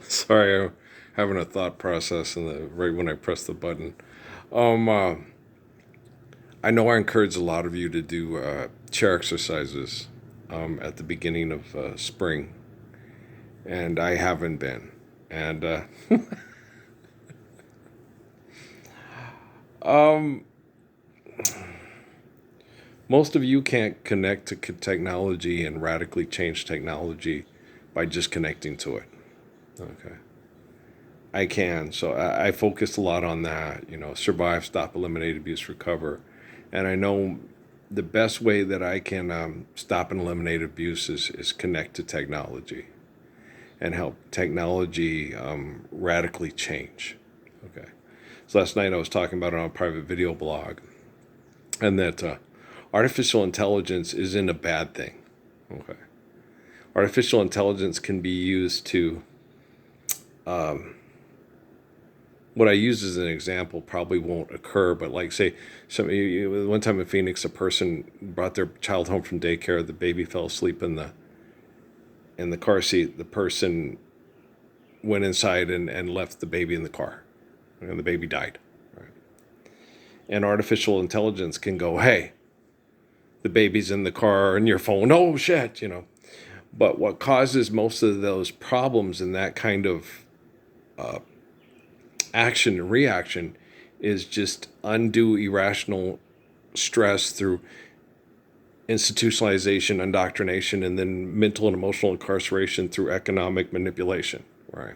Sorry, I'm having a thought process right when I press the button. Um, uh, I know I encourage a lot of you to do chair exercises at the beginning of spring, and I haven't been. And um, most of you can't connect to technology and radically change technology by just connecting to it. Okay. I can. So I focus a lot on that, survive, stop, eliminate, abuse, recover. And I know the best way that I can stop and eliminate abuse is connect to technology and help technology radically change. Okay. So last night I was talking about it on a private video blog, and that artificial intelligence isn't a bad thing. Okay. Artificial intelligence can be used to what I use as an example probably won't occur, but like say, one time in Phoenix, a person brought their child home from daycare. The baby fell asleep in the car seat. The person went inside and left the baby in the car, and the baby died. Right? And artificial intelligence can go, hey, the baby's in the car and your phone. Oh shit. But what causes most of those problems and that kind of action and reaction is just undue irrational stress through institutionalization, indoctrination, and then mental and emotional incarceration through economic manipulation, right?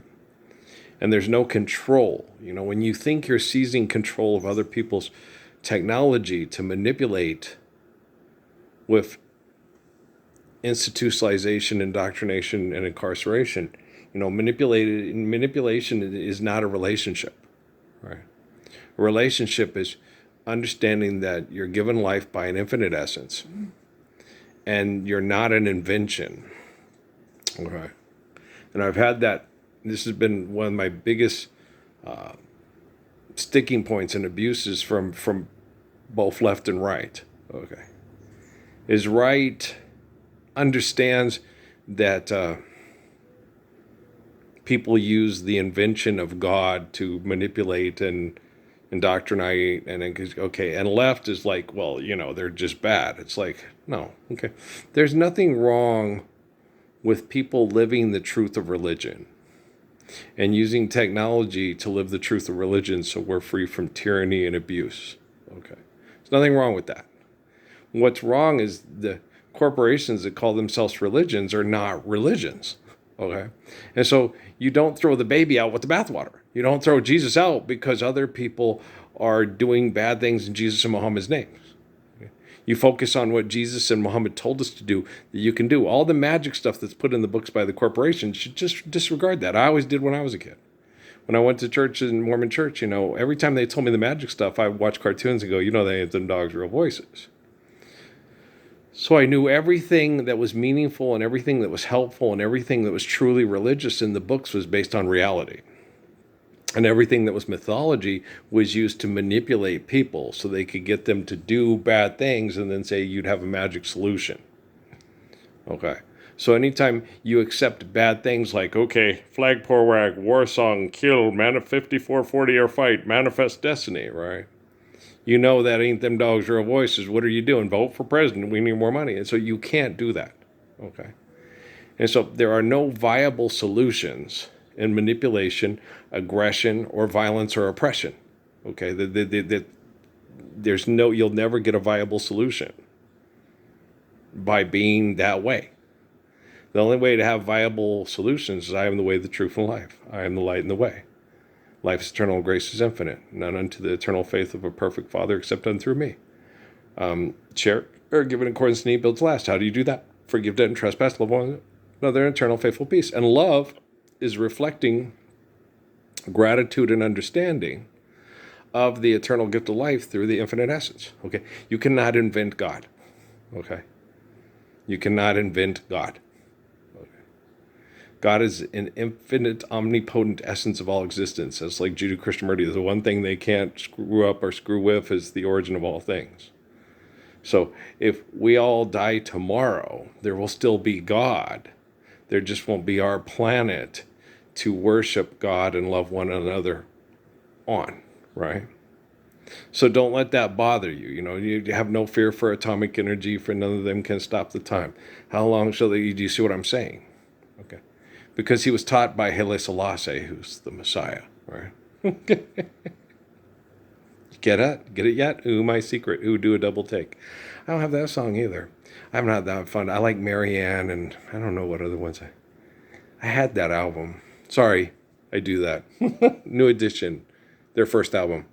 And there's no control. When you think you're seizing control of other people's technology to manipulate with institutionalization, indoctrination, and incarceration, manipulation is not a relationship, right? A relationship is understanding that you're given life by an infinite essence and you're not an invention. Okay. And I've had that. This has been one of my biggest sticking points and abuses from both left and right. Okay. Is right understands that people use the invention of God to manipulate and indoctrinate, and then okay, and left is like, well, they're just bad. It's like, no, okay, there's nothing wrong with people living the truth of religion and using technology to live the truth of religion so we're free from tyranny and abuse. Okay, there's nothing wrong with that. What's wrong is the corporations that call themselves religions are not religions. Okay. And so you don't throw the baby out with the bathwater. You don't throw Jesus out because other people are doing bad things in Jesus and Muhammad's names. You focus on what Jesus and Muhammad told us to do, that you can do. All the magic stuff that's put in the books by the corporations, should just disregard that. I always did when I was a kid. When I went to church in Mormon church, every time they told me the magic stuff, I would watch cartoons and go, they ain't them dogs' real voices. So I knew everything that was meaningful and everything that was helpful and everything that was truly religious in the books was based on reality. And everything that was mythology was used to manipulate people so they could get them to do bad things and then say you'd have a magic solution. Okay. So anytime you accept bad things like, okay, flag porwag, war song, kill, 5440 or fight, manifest destiny, right? That ain't them dogs' real voices. What are you doing? Vote for president. We need more money. And so you can't do that. Okay. And so there are no viable solutions in manipulation, aggression, or violence or oppression. Okay. You'll never get a viable solution by being that way. The only way to have viable solutions is I am the way, the truth, and life. I am the light and the way. Life is eternal, grace is infinite. None unto the eternal faith of a perfect Father except unto through me. Share or give in accordance to need builds last. How do you do that? Forgive debt and trespass, love one another in eternal, faithful peace. And love is reflecting gratitude and understanding of the eternal gift of life through the infinite essence. Okay, you cannot invent God. Okay, you cannot invent God. God is an infinite, omnipotent essence of all existence. It's like Judeo Krishnamurti. The one thing they can't screw up or screw with is the origin of all things. So if we all die tomorrow, there will still be God. There just won't be our planet to worship God and love one another on, right? So don't let that bother you. You have no fear for atomic energy, for none of them can stop the time. How long shall they? Do you see what I'm saying? Okay. Because he was taught by Haile Selassie, who's the Messiah, right? Get it? Get it yet? Ooh, my secret. Ooh, do a double take. I don't have that song either. I haven't had that fun. I like Marianne, and I don't know what other ones I had that album. Sorry, I do that. New Edition, their first album,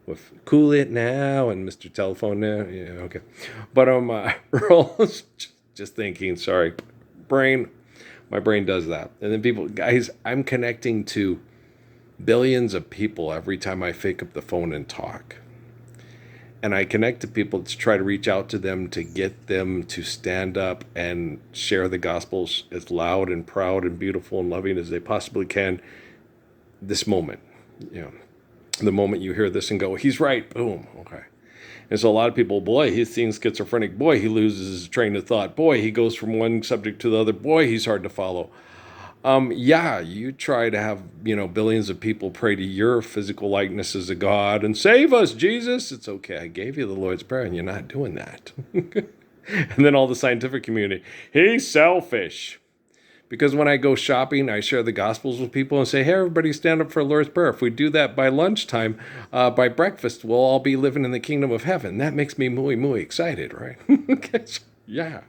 with Cool It Now and Mr. Telephone Now. Yeah, okay. But Earl, just thinking, sorry, my brain does that. And then guys, I'm connecting to billions of people every time I pick up the phone and talk. And I connect to people to try to reach out to them, to get them to stand up and share the gospels as loud and proud and beautiful and loving as they possibly can this moment. The moment you hear this and go, he's right, boom, okay. And so a lot of people, boy, he's seeing schizophrenic, boy, he loses his train of thought, boy, he goes from one subject to the other, boy, he's hard to follow. Yeah, you try to have, billions of people pray to your physical likenesses of God and save us, Jesus. It's okay. I gave you the Lord's Prayer and you're not doing that. And then all the scientific community, he's selfish. Because when I go shopping, I share the Gospels with people and say, hey, everybody stand up for the Lord's Prayer. If we do that by lunchtime, by breakfast, we'll all be living in the kingdom of heaven. That makes me muy excited, right? Yeah.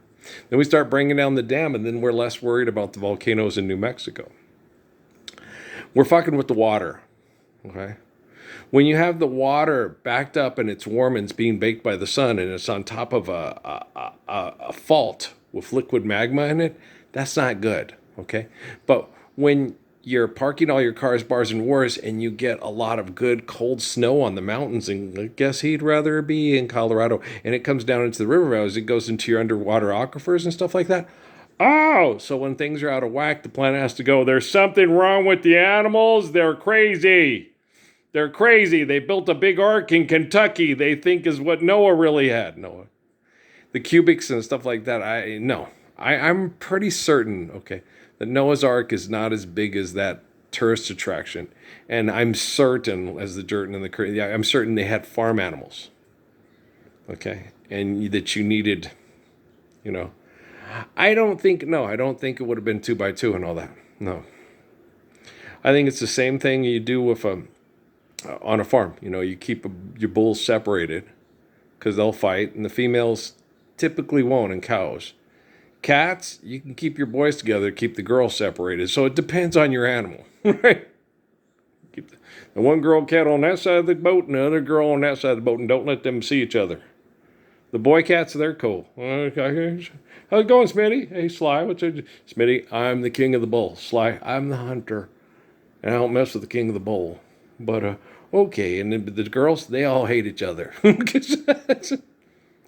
Then we start bringing down the dam, and then we're less worried about the volcanoes in New Mexico. We're fucking with the water, okay? When you have the water backed up and it's warm and it's being baked by the sun and it's on top of a fault with liquid magma in it, that's not good, okay? But when you're parking all your cars, bars, and wars, and you get a lot of good cold snow on the mountains, and I guess he'd rather be in Colorado, and it comes down into the river valleys, it goes into your underwater aquifers and stuff like that. Oh, so when things are out of whack, the planet has to go, there's something wrong with the animals, they're crazy. They're crazy. They built a big ark in Kentucky, they think is what Noah really had. Noah. The cubics and stuff like that, I'm pretty certain, okay, that Noah's Ark is not as big as that tourist attraction. And I'm certain, as the dirt and the I'm certain they had farm animals. Okay? And that you needed, I don't think it would have been 2x2 and all that. No. I think it's the same thing you do with on a farm. You keep your bulls separated because they'll fight, and the females typically won't, and cows. Cats, you can keep your boys together, keep the girls separated. So it depends on your animal, right? Keep the one girl cat on that side of the boat and the other girl on that side of the boat, and don't let them see each other. The boy cats, they're cool. How's it going, Smitty? Hey, Sly, what's it? Smitty, I'm the king of the bull. Sly, I'm the hunter. And I don't mess with the king of the bull. But, okay, and then the girls, they all hate each other.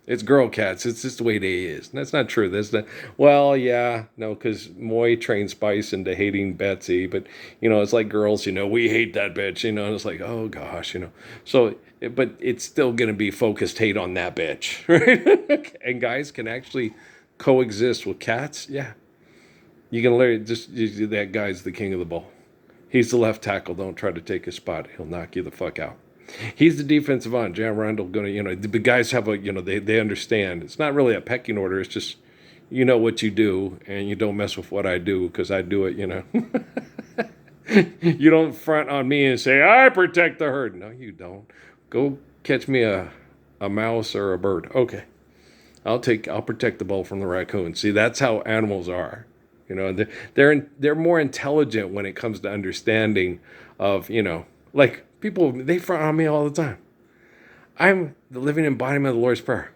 It's girl cats. It's just the way they is. That's not true. That's not. Well, yeah, no, because Moy trained Spice into hating Betsy, but it's like girls. We hate that bitch. And it's like, oh gosh, So, but it's still gonna be focused hate on that bitch, right? And guys can actually coexist with cats. Yeah, you can learn. That guy's the king of the ball. He's the left tackle. Don't try to take his spot. He'll knock you the fuck out. He's the defensive end. Jan Randall the guys have they understand. It's not really a pecking order. It's just, what you do and you don't mess with what I do because I do it, You don't front on me and say, I protect the herd. No, you don't. Go catch me a mouse or a bird. Okay. I'll protect the bull from the raccoon. See, that's how animals are. They're more intelligent when it comes to understanding of, like, people, they front on me all the time. I'm the living embodiment of the Lord's Prayer.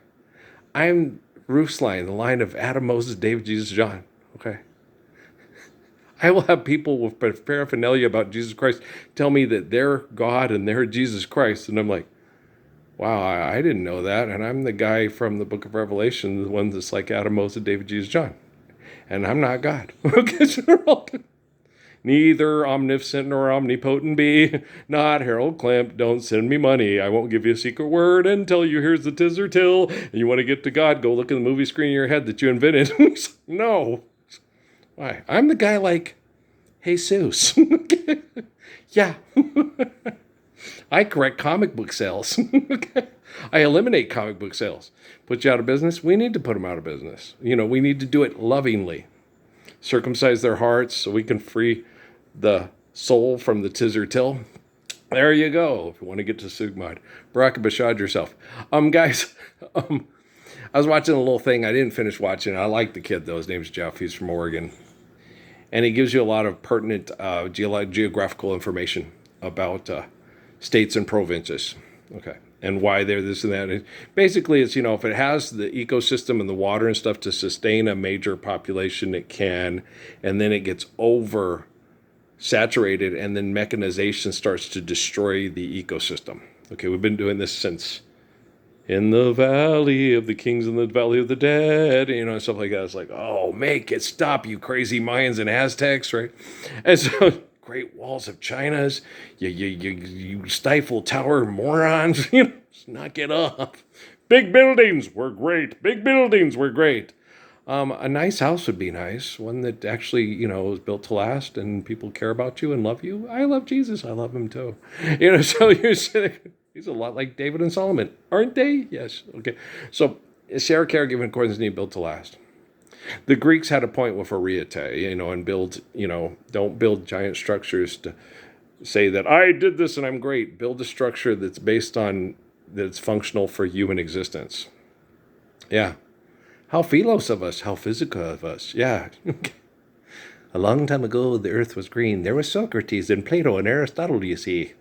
I'm Ruth's line, the line of Adam, Moses, David, Jesus, John. Okay? I will have people with paraphernalia about Jesus Christ tell me that they're God and they're Jesus Christ. And I'm like, wow, I didn't know that. And I'm the guy from the book of Revelation, the one that's like Adam, Moses, David, Jesus, John. And I'm not God. Okay, so neither omniscient nor omnipotent be, not Harold Klemp, don't send me money. I won't give you a secret word until you here's the tis or till. And you want to get to God, go look in the movie screen in your head that you invented. No. Why? I'm the guy like, Jesus. Yeah. I correct comic book sales. I eliminate comic book sales. Put you out of business. We need to put them out of business. We need to do it lovingly. Circumcise their hearts so we can free the soul from the tizzer till. There you go. If you want to get to Sugmod, Baraka Bashad yourself. Guys, I was watching a little thing. I didn't finish watching it. I like the kid though. His name's Jeff. He's from Oregon, and he gives you a lot of pertinent geographical information about states and provinces. Okay. And why they're this and that. And basically, it's, if it has the ecosystem and the water and stuff to sustain a major population, it can. And then it gets over saturated, and then mechanization starts to destroy the ecosystem. Okay, we've been doing this since in the valley of the kings and the valley of the dead, stuff like that. It's like, oh, make it stop, you crazy Mayans and Aztecs, right? And so Great Walls of China's, you stifle tower morons, knock it off. Big buildings were great. Big buildings were great. A nice house would be nice, one that actually, is built to last and people care about you and love you. I love Jesus. I love him too. So you're sitting, he's a lot like David and Solomon, aren't they? Yes. Okay. So Sarah caregiving according to need built to last. The Greeks had a point with ariete, and build, don't build giant structures to say that I did this and I'm great. Build a structure that's based on, that's functional for human existence. Yeah. How philos of us, how physical of us. Yeah. A long time ago, the earth was green. There was Socrates and Plato and Aristotle, you see.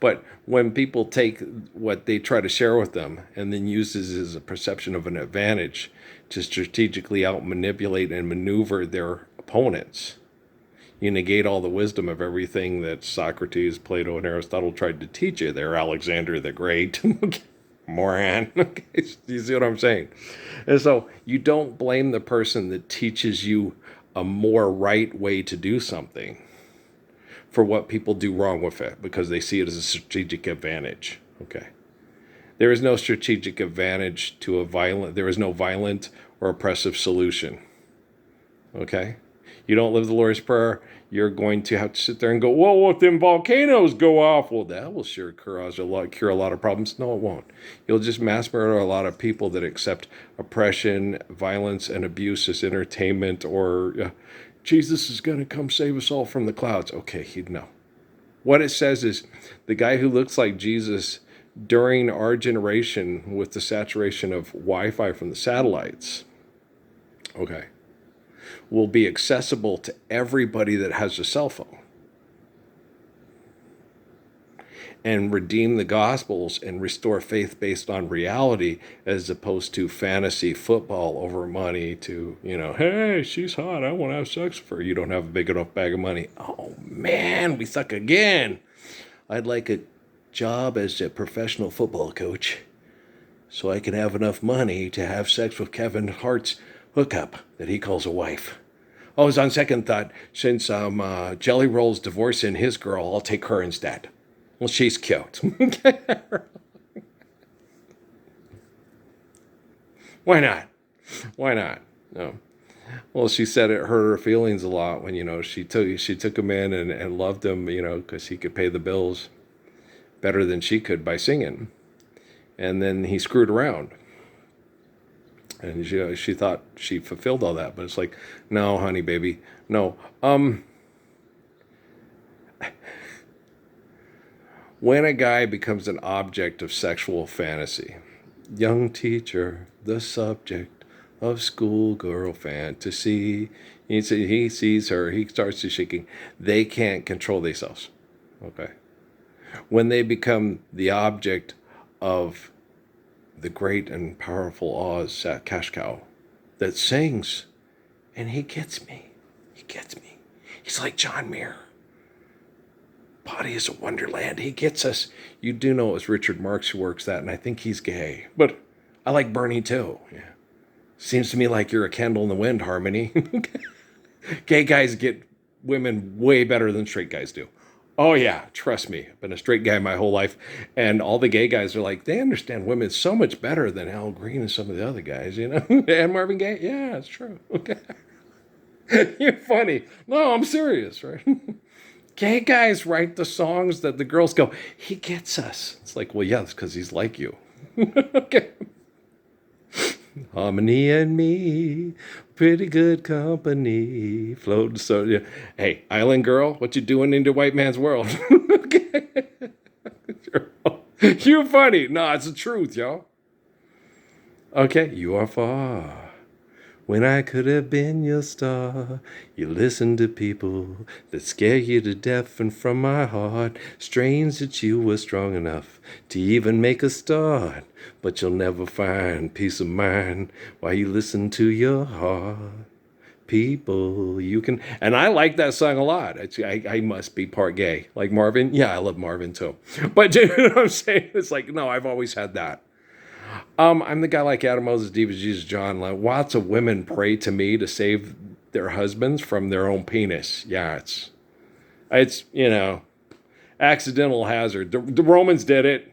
But when people take what they try to share with them and then uses as a perception of an advantage to strategically out-manipulate and maneuver their opponents, you negate all the wisdom of everything that Socrates, Plato, and Aristotle tried to teach you. They're Alexander the Great. Moron. You see what I'm saying? And so you don't blame the person that teaches you a more right way to do something for what people do wrong with it, because they see it as a strategic advantage. Okay. There is no strategic advantage to there is no violent or oppressive solution. Okay. You don't live the Lord's Prayer, you're going to have to sit there and go, well, if them volcanoes go off, well, that will sure cure a lot of problems. No, it won't. You'll just mass murder a lot of people that accept oppression, violence, and abuse as entertainment, or Jesus is going to come save us all from the clouds. Okay, no. What it says is the guy who looks like Jesus during our generation with the saturation of Wi-Fi from the satellites, okay, will be accessible to everybody that has a cell phone, and redeem the Gospels and restore faith based on reality as opposed to fantasy football over money to, hey, she's hot, I want to have sex with her. You don't have a big enough bag of money. Oh, man, we suck again. I'd like a job as a professional football coach so I can have enough money to have sex with Kevin Hart's hookup that he calls a wife. Oh, it's on second thought, since Jelly Roll's divorcing his girl, I'll take her instead. Well, she's cute. Why not? Why not? No. Well, she said it hurt her feelings a lot when, she took him in and loved him, because he could pay the bills better than she could by singing. And then he screwed around. And she thought she fulfilled all that, but it's like, no, honey, baby, no. When a guy becomes an object of sexual fantasy, young teacher, the subject of schoolgirl fantasy, he sees her, he starts to shaking. They can't control themselves. Okay. When they become the object of the great and powerful Oz cash cow that sings, and he gets me. He's like John Muir. Body is a wonderland. He gets us. You do know it's Richard Marx who works that, and I think he's gay. But I like Bernie too. Yeah. Seems to me like you're a candle in the wind, Harmony. Gay guys get women way better than straight guys do. Oh yeah, trust me. I've been a straight guy my whole life, and all the gay guys are like, they understand women so much better than Al Green and some of the other guys, And Marvin Gaye. Yeah, it's true. Okay. You're funny. No, I'm serious, right? Gay guys write the songs that the girls go, he gets us. It's like, well, yeah, it's because he's like you. Okay. Harmony and me, pretty good company. Floating so yeah. Hey, island girl, what you doing in the white man's world? Okay. You funny. No, it's the truth, y'all. Okay, you are far. When I could have been your star, you listen to people that scare you to death, and from my heart, strange that you were strong enough to even make a start. But you'll never find peace of mind while you listen to your heart. People, you can, and I like that song a lot. I must be part gay, like Marvin. Yeah, I love Marvin too. But you know what I'm saying? It's like, no, I've always had that. I'm the guy like Adam Moses, Diva, Jesus, John. Like, lots of women pray to me to save their husbands from their own penis. Yeah, it's accidental hazard. The Romans did it.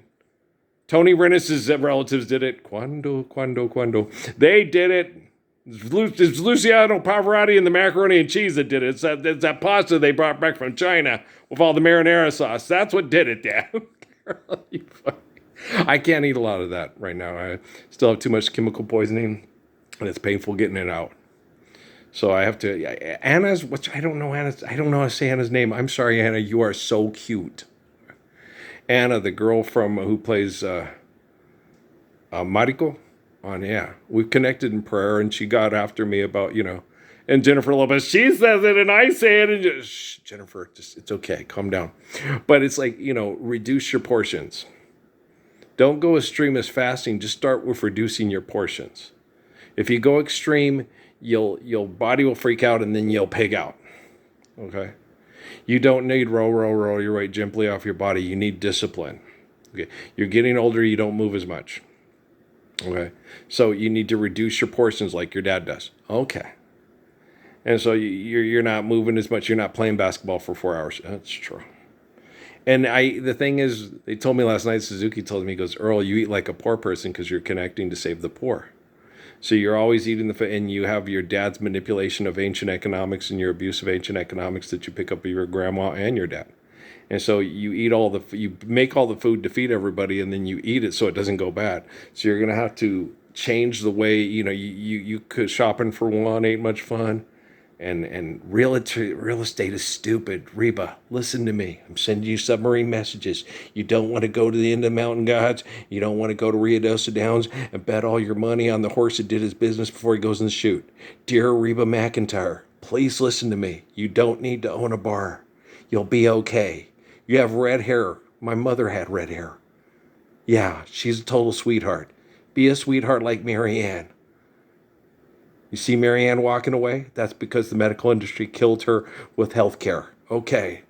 Tony Rennis's relatives did it. Quando. They did it. It's Luciano Pavarotti and the macaroni and cheese that did it. It's that pasta they brought back from China with all the marinara sauce. That's what did it, Dad. I can't eat a lot of that right now. I still have too much chemical poisoning, and it's painful getting it out. So I have to. Anna's, which I don't know Anna's. I don't know how to say Anna's name. I'm sorry, Anna. You are so cute. Anna, the girl from who plays Mariko on we've connected in prayer, and she got after me about And Jennifer Lopez, she says it, and I say it, and just shh, Jennifer, just it's okay, calm down. But it's like reduce your portions. Don't go extreme as fasting. Just start with reducing your portions. If you go extreme, your body will freak out and then you'll pig out. Okay? You don't need roll your weight gently off your body. You need discipline. Okay? You're getting older, you don't move as much. Okay? So you need to reduce your portions like your dad does. Okay. And so you're not moving as much. You're not playing basketball for 4 hours. That's true. And the thing is, they told me last night, Suzuki told me, he goes, Earl, you eat like a poor person because you're connecting to save the poor. So you're always eating and you have your dad's manipulation of ancient economics and your abuse of ancient economics that you pick up of your grandma and your dad. And so you you make all the food to feed everybody, and then you eat it so it doesn't go bad. So you're going to have to change the way, you could shopping for one ain't much fun. And real estate is stupid. Reba, listen to me. I'm sending you submarine messages. You don't want to go to the end of Mountain Gods. You don't want to go to Ruidoso Downs and bet all your money on the horse that did his business before he goes in the chute. Dear Reba McEntire, please listen to me. You don't need to own a bar. You'll be okay. You have red hair. My mother had red hair. Yeah, she's a total sweetheart. Be a sweetheart like Marianne. You see Marianne walking away? That's because the medical industry killed her with health care. Okay.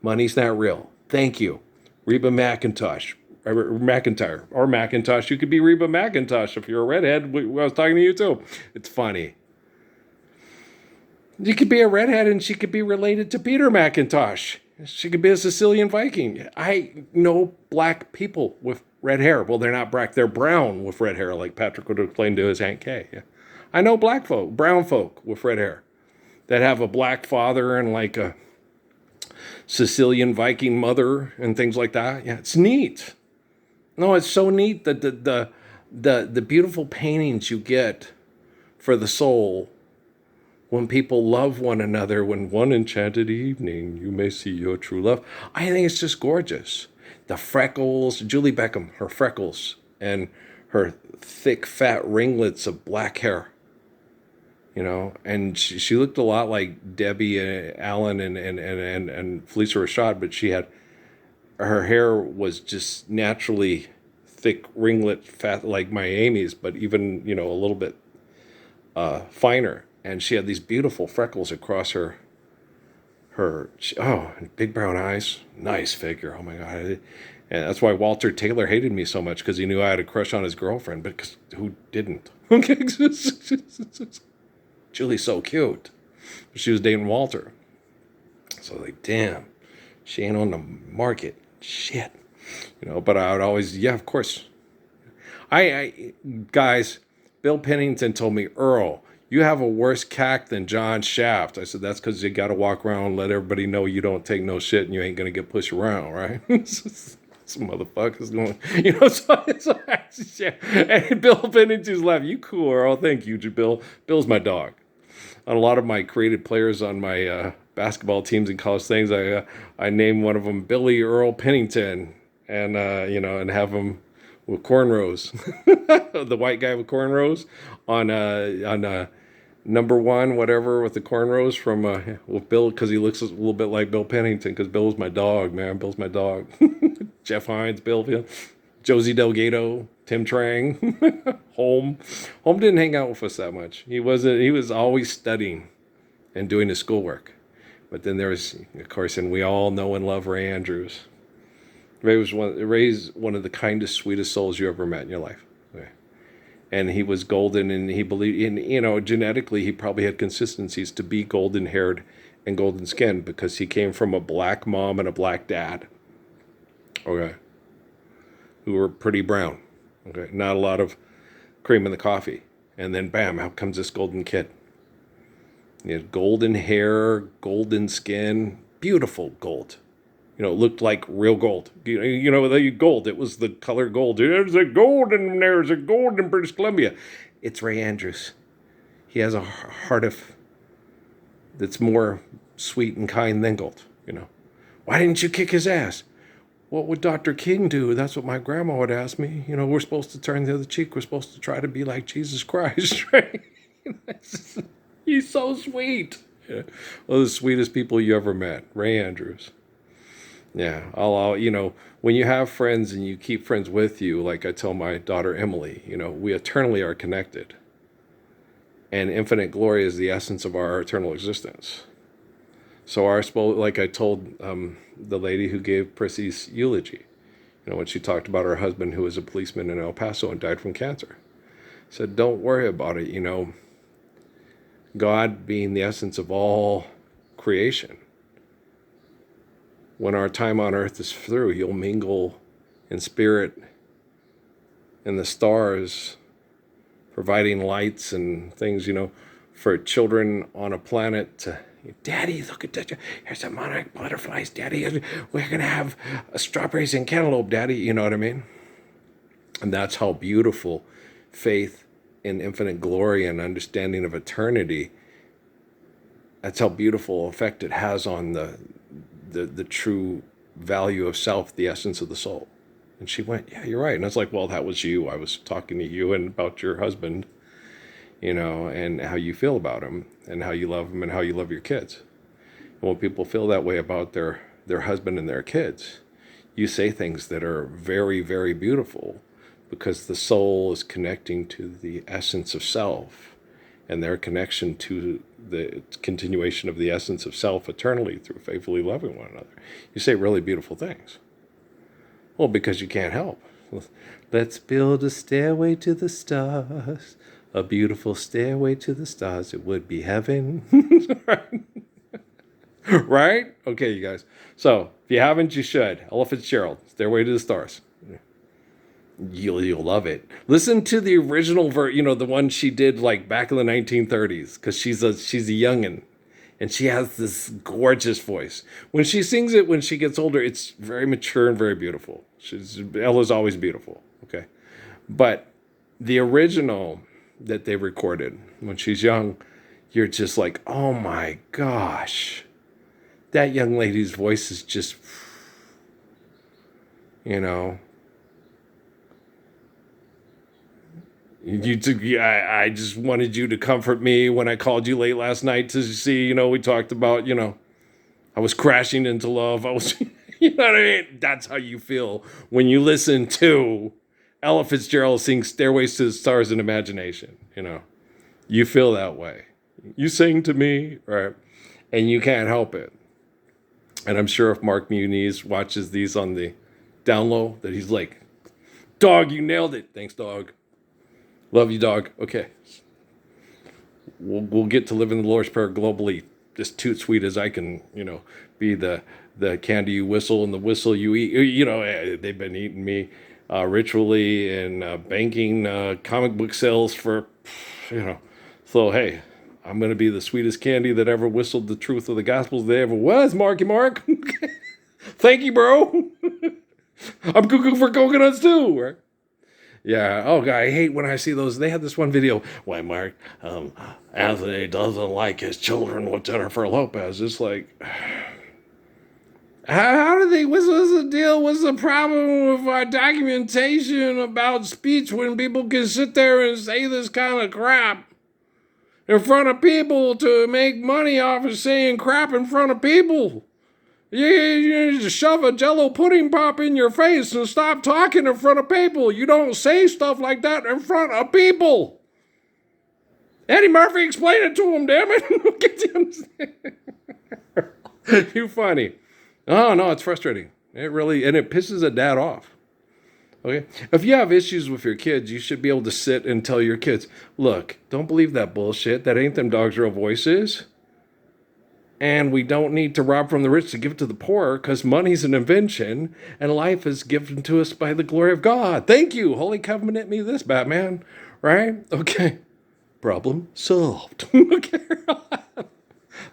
Money's not real. Thank you. Reba McIntosh. McIntyre. Or McIntosh. You could be Reba McIntosh if you're a redhead. I was talking to you too. It's funny. You could be a redhead and she could be related to Peter McIntosh. She could be a Sicilian Viking. I know black people with red hair. Well, they're not black. They're brown with red hair, like Patrick would explain to his Aunt Kay. Yeah. I know black folk, brown folk with red hair that have a black father and like a Sicilian Viking mother and things like that. Yeah, it's neat. No, it's so neat that the beautiful paintings you get for the soul when people love one another, when one enchanted evening you may see your true love. I think it's just gorgeous. The freckles, Julie Beckham, her freckles, and her thick, fat ringlets of black hair. And she looked a lot like Debbie Allen and Felicia Rashad, but her hair was just naturally thick ringlet, fat like my Amy's, but even, a little bit finer. And she had these beautiful freckles across her big brown eyes. Nice figure. Oh my God. And that's why Walter Taylor hated me so much, because he knew I had a crush on his girlfriend, but who didn't? Okay. Julie's so cute. She was dating Walter. So like, damn, she ain't on the market. Shit. But I would always, yeah, of course. Guys, Bill Pennington told me, Earl, You have a worse cack than John Shaft. I said, that's because you got to walk around and let everybody know you don't take no shit and you ain't going to get pushed around, right? Some motherfuckers going, yeah. And Bill Pennington's laughing. You cool, Earl. Thank you, Bill. Bill's my dog. On a lot of my created players on my basketball teams and college things, I named one of them Billy Earl Pennington, and and have him with cornrows, the white guy with cornrows on number one, whatever, with the cornrows from with Bill, because he looks a little bit like Bill Pennington, because Bill's my dog, man. Bill's my dog. Jeff Hines, Bill, Josie Delgado, Tim Trang, Holm. Holm didn't hang out with us that much. He was always studying and doing his schoolwork. But then there was, of course, and we all know and love Ray Andrews. Ray's one of the kindest, sweetest souls you ever met in your life. Okay. And he was golden, and he believed in, genetically, he probably had consistencies to be golden haired and golden skinned because he came from a black mom and a black dad. Okay. Who were pretty brown. Okay. Not a lot of cream in the coffee. And then bam, out comes this golden kid. He had golden hair, golden skin, beautiful gold. It looked like real gold. The gold. It was the color gold. There's a gold in British Columbia. It's Ray Andrews. He has a heart that's more sweet and kind than gold. Why didn't you kick his ass? What would Dr. King do? That's what my grandma would ask me. We're supposed to turn the other cheek. We're supposed to try to be like Jesus Christ, right? He's so sweet. Yeah. One of the sweetest people you ever met, Ray Andrews. Yeah, when you have friends and you keep friends with you, like I tell my daughter Emily, we eternally are connected. And infinite glory is the essence of our eternal existence. So like I told the lady who gave Prissy's eulogy, when she talked about her husband who was a policeman in El Paso and died from cancer, said, don't worry about it, God being the essence of all creation. When our time on earth is through, you'll mingle in spirit in the stars, providing lights and things, for children on a planet to, Daddy, look at that. Here's the monarch butterflies, Daddy. We're going to have strawberries and cantaloupe, Daddy. You know what I mean? And that's how beautiful faith in infinite glory and understanding of eternity, that's how beautiful effect it has on the true value of self, the essence of the soul. And she went, yeah, you're right. And I was like, well, that was you. I was talking to you and about your husband, and how you feel about him and how you love him and how you love your kids. And when people feel that way about their husband and their kids, you say things that are very, very beautiful because the soul is connecting to the essence of self and their connection to the continuation of the essence of self eternally through faithfully loving one another. You say really beautiful things. Well, because you can't help. Let's build a stairway to the stars, a beautiful stairway to the stars. It would be heaven. Right? Okay, you guys. So, if you haven't, you should. Ella Fitzgerald, Stairway to the Stars. You'll love it. Listen to the original the one she did like back in the 1930s, because she's a youngin', and she has this gorgeous voice. When she sings it, when she gets older, it's very mature and very beautiful. Ella's always beautiful, okay? But the original that they recorded when she's young, you're just like, oh my gosh, that young lady's voice is just, I just wanted you to comfort me when I called you late last night to see, we talked about, I was crashing into love. I was, you know what I mean? That's how you feel when you listen to Ella Fitzgerald sing Stairways to the Stars in Imagination, You feel that way. You sing to me, right? And you can't help it. And I'm sure if Mark Muniz watches these on the down low, that he's like, dog, you nailed it. Thanks, dog. Love you, dog. Okay. We'll get to live in the Lord's Prayer globally, just toot sweet as I can, be the candy you whistle and the whistle you eat. They've been eating me ritually and banking comic book sales for, So, hey, I'm going to be the sweetest candy that ever whistled the truth of the gospels there ever was, Marky Mark. Thank you, bro. I'm cuckoo for coconuts too. Right? Yeah. Oh, God, I hate when I see those. They had this one video. Why, Mark, Anthony doesn't like his children with Jennifer Lopez. It's like, how do they, what's the deal? What's the problem with our documentation about speech when people can sit there and say this kind of crap in front of people to make money off of saying crap in front of people? You just shove a Jello pudding pop in your face and stop talking in front of people. You don't say stuff like that in front of people. Eddie Murphy, explain it to him, damn it. Get you understand? You funny. Oh, no, it's frustrating. It really, and it pisses a dad off. Okay? If you have issues with your kids, you should be able to sit and tell your kids, look, don't believe that bullshit. That ain't them dogs' real voices. And we don't need to rob from the rich to give it to the poor because money's an invention and life is given to us by the glory of God. Thank you. Holy covenant me this, Batman. Right? Okay. Problem solved. Okay. That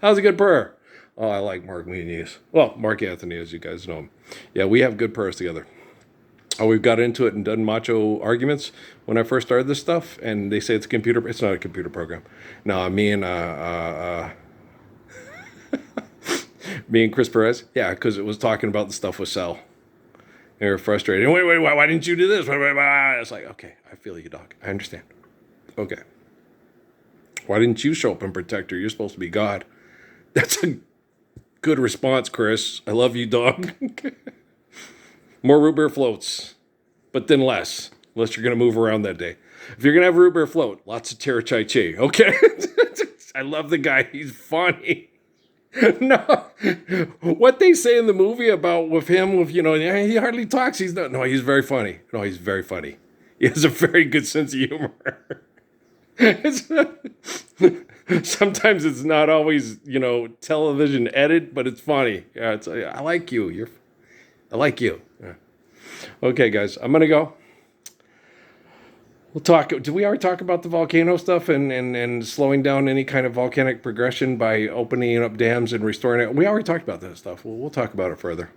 was a good prayer. Oh, I like Mark Muniz. Well, Mark Anthony, as you guys know him. Yeah, we have good prayers together. Oh, we've got into it and done macho arguments when I first started this stuff, and they say it's a computer. It's not a computer program. No, me and Chris Perez. Yeah, because it was talking about the stuff with Sal. They were frustrated. Wait, why didn't you do this? It's like, okay, I feel you, dog. I understand. Okay. Why didn't you show up and protect her? You're supposed to be God. That's a good response, Chris. I love you, dog. More root beer floats, but then less, unless you're going to move around that day. If you're going to have a root beer float, lots of Tara Chai Chi, okay? I love the guy. He's funny. No, what they say in the movie about with him, with, he hardly talks. He's very funny. No, he's very funny. He has a very good sense of humor. Sometimes it's not always, television edit, but it's funny. Yeah, I like you. I like you. Yeah. Okay, guys, I'm gonna go. We'll talk. Did we already talk about the volcano stuff and slowing down any kind of volcanic progression by opening up dams and restoring it? We already talked about that stuff. We'll talk about it further.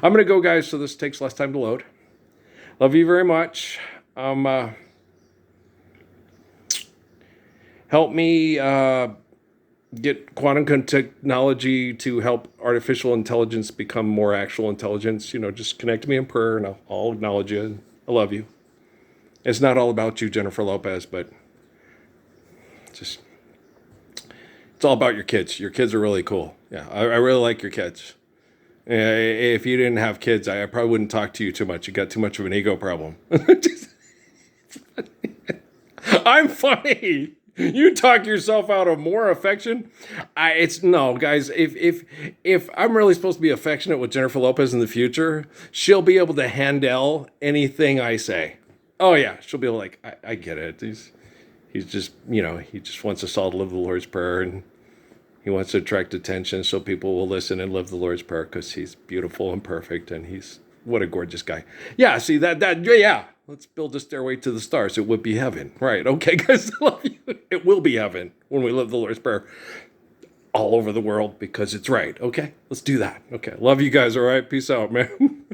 I'm gonna go, guys, so this takes less time to load. Love you very much. Help me get quantum technology to help artificial intelligence become more actual intelligence. Just connect me in prayer and I'll acknowledge you. I love you. It's not all about you, Jennifer Lopez, but it's all about your kids. Your kids are really cool. Yeah, I really like your kids. If you didn't have kids, I probably wouldn't talk to you too much. You got too much of an ego problem. I'm funny. You talk yourself out of more affection. No, guys. If I'm really supposed to be affectionate with Jennifer Lopez in the future, she'll be able to handle anything I say. Oh yeah, she'll be like, I get it. He's just, he just wants us all to live the Lord's Prayer, and he wants to attract attention so people will listen and live the Lord's Prayer because he's beautiful and perfect, and what a gorgeous guy. Yeah, see yeah. Let's build a stairway to the stars. It would be heaven. Right. Okay, guys, I love you. It will be heaven when we live the Lord's Prayer all over the world because it's right. Okay, let's do that. Okay, love you guys. All right, peace out, man.